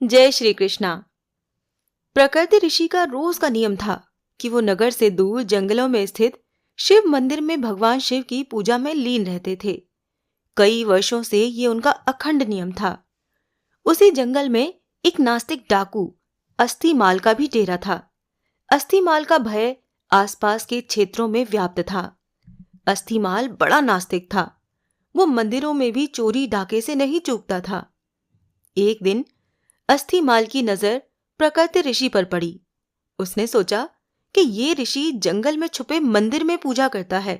जय श्री कृष्णा। प्रकृति ऋषि का रोज का नियम था कि वो नगर से दूर जंगलों में स्थित शिव मंदिर में भगवान शिव की पूजा में लीन रहते थे। कई वर्षों से ये उनका अखंड नियम था। उसी जंगल में एक नास्तिक डाकू अस्थिमाल का भी डेरा था। अस्थिमाल का भय आसपास के क्षेत्रों में व्याप्त था। अस्थिमाल बड़ा नास्तिक था। वो मंदिरों में भी चोरी डाके से नहीं चूकता था। एक दिन अस्थिमाल की नजर प्रकृति ऋषि पर पड़ी। उसने सोचा कि ये ऋषि जंगल में छुपे मंदिर में पूजा करता है,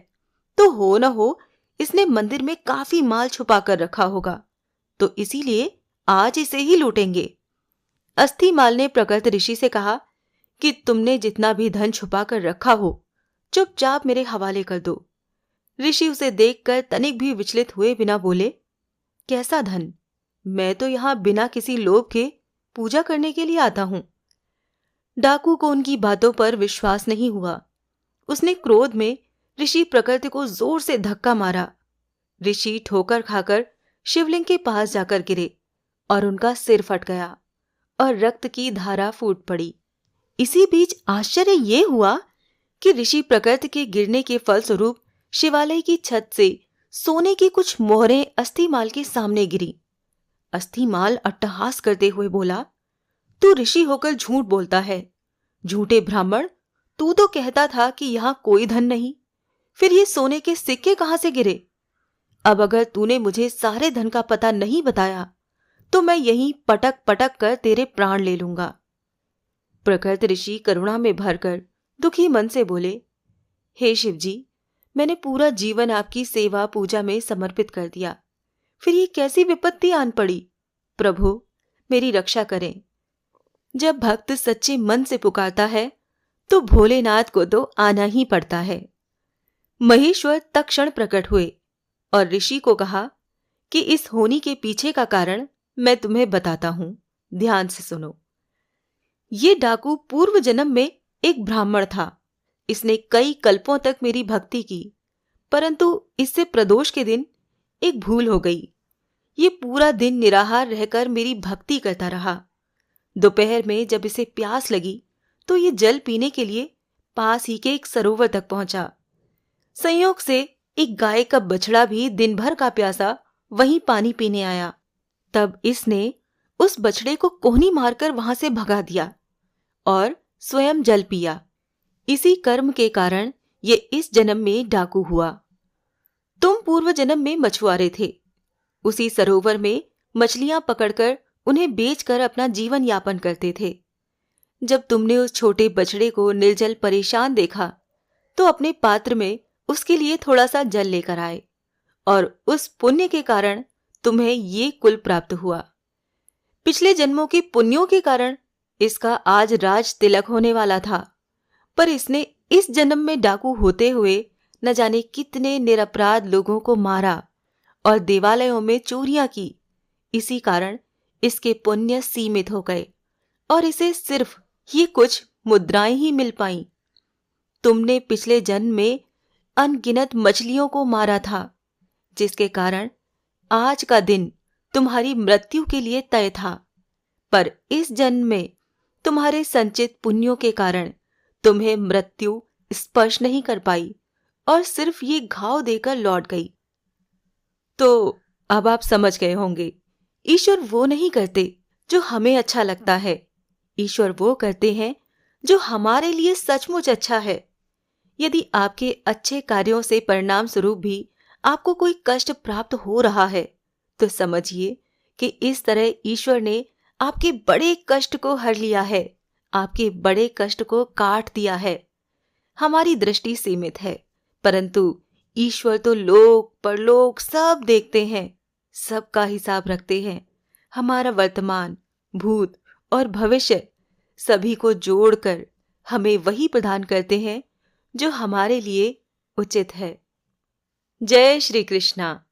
तो हो न हो इसने मंदिर में काफी माल छुपा कर रखा होगा, तो इसीलिए आज इसे ही लूटेंगे। अस्थिमाल ने प्रकृति ऋषि से कहा कि तुमने जितना भी धन छुपा कर रखा हो, चुपचाप मेरे हवाले कर दो। ऋषि उसे देखकर तनिक भी विचलित हुए बिना बोले, कैसा धन? मैं तो यहां बिना किसी लोभ के पूजा करने के लिए आता हूं। डाकू को उनकी बातों पर विश्वास नहीं हुआ। उसने क्रोध में ऋषि प्रकृति को जोर से धक्का मारा। ऋषि ठोकर खाकर शिवलिंग के पास जाकर गिरे और उनका सिर फट गया और रक्त की धारा फूट पड़ी। इसी बीच आश्चर्य ये हुआ कि ऋषि प्रकृति के गिरने के फलस्वरूप शिवालय की छत से सोने की कुछ मोहरें अस्थिमाल के सामने गिरी। अस्थिमाल अट्टहास करते हुए बोला, तू ऋषि होकर झूठ बोलता है। झूठे ब्राह्मण, तू तो कहता था कि यहां कोई धन नहीं, फिर ये सोने के सिक्के कहां से गिरे? अब अगर तूने मुझे सारे धन का पता नहीं बताया तो मैं यहीं पटक पटक कर तेरे प्राण ले लूंगा। प्रकृति ऋषि करुणा में भरकर दुखी मन से बोले, हे शिवजी, मैंने पूरा जीवन आपकी सेवा पूजा में समर्पित कर दिया, फिर ये कैसी विपत्ति आन पड़ी? प्रभु, मेरी रक्षा करें। जब भक्त सच्चे मन से पुकारता है तो भोलेनाथ को तो आना ही पड़ता है। महेश्वर तत्क्षण प्रकट हुए और ऋषि को कहा कि इस होनी के पीछे का कारण मैं तुम्हें बताता हूं, ध्यान से सुनो। ये डाकू पूर्व जन्म में एक ब्राह्मण था। इसने कई कल्पों तक मेरी भक्ति की, परंतु इससे प्रदोष के दिन एक भूल हो गई। ये पूरा दिन निराहार रहकर मेरी भक्ति करता रहा। दोपहर में जब इसे प्यास लगी तो ये जल पीने के लिए पास ही के एक सरोवर तक पहुंचा। संयोग से एक गाय का बछड़ा भी दिन भर का प्यासा वहीं पानी पीने आया। तब इसने उस बछड़े को कोहनी मारकर वहां से भगा दिया और स्वयं जल पिया। इसी कर्म के कारण ये इस जन्म में डाकू हुआ। तुम पूर्व जन्म में मछुआरे थे। उसी सरोवर में मछलियां पकड़कर उन्हें बेचकर अपना जीवन यापन करते थे। जब तुमने उस छोटे बछड़े को निर्जल परेशान देखा तो अपने पात्र में उसके लिए थोड़ा सा जल लेकर आए और उस पुण्य के कारण तुम्हें ये कुल प्राप्त हुआ। पिछले जन्मों के पुण्यों के कारण इसका आज राज तिलक होने वाला था, पर इसने इस जन्म में डाकू होते हुए न जाने कितने निरपराध लोगों को मारा और देवालयों में चोरियां की। इसी कारण इसके पुण्य सीमित हो गए और इसे सिर्फ ये कुछ मुद्राएं ही मिल पाईं। तुमने पिछले जन्म में अनगिनत मछलियों को मारा था, जिसके कारण आज का दिन तुम्हारी मृत्यु के लिए तय था, पर इस जन्म में तुम्हारे संचित पुण्यों के कारण तुम्हें मृत्यु स्पर्श नहीं कर पाई और सिर्फ ये घाव देकर लौट गई। तो अब आप समझ गए होंगे, ईश्वर वो नहीं करते जो हमें अच्छा लगता है। ईश्वर वो करते हैं जो हमारे लिए सचमुच अच्छा है। यदि आपके अच्छे कार्यों से परिणाम स्वरूप भी आपको कोई कष्ट प्राप्त हो रहा है तो समझिए कि इस तरह ईश्वर ने आपके बड़े कष्ट को हर लिया है, आपके बड़े कष्ट को काट दिया है। हमारी दृष्टि सीमित है, परंतु ईश्वर तो लोक परलोक सब देखते हैं, सबका हिसाब रखते हैं। हमारा वर्तमान, भूत और भविष्य सभी को जोड़कर हमें वही प्रदान करते हैं जो हमारे लिए उचित है। जय श्री कृष्णा।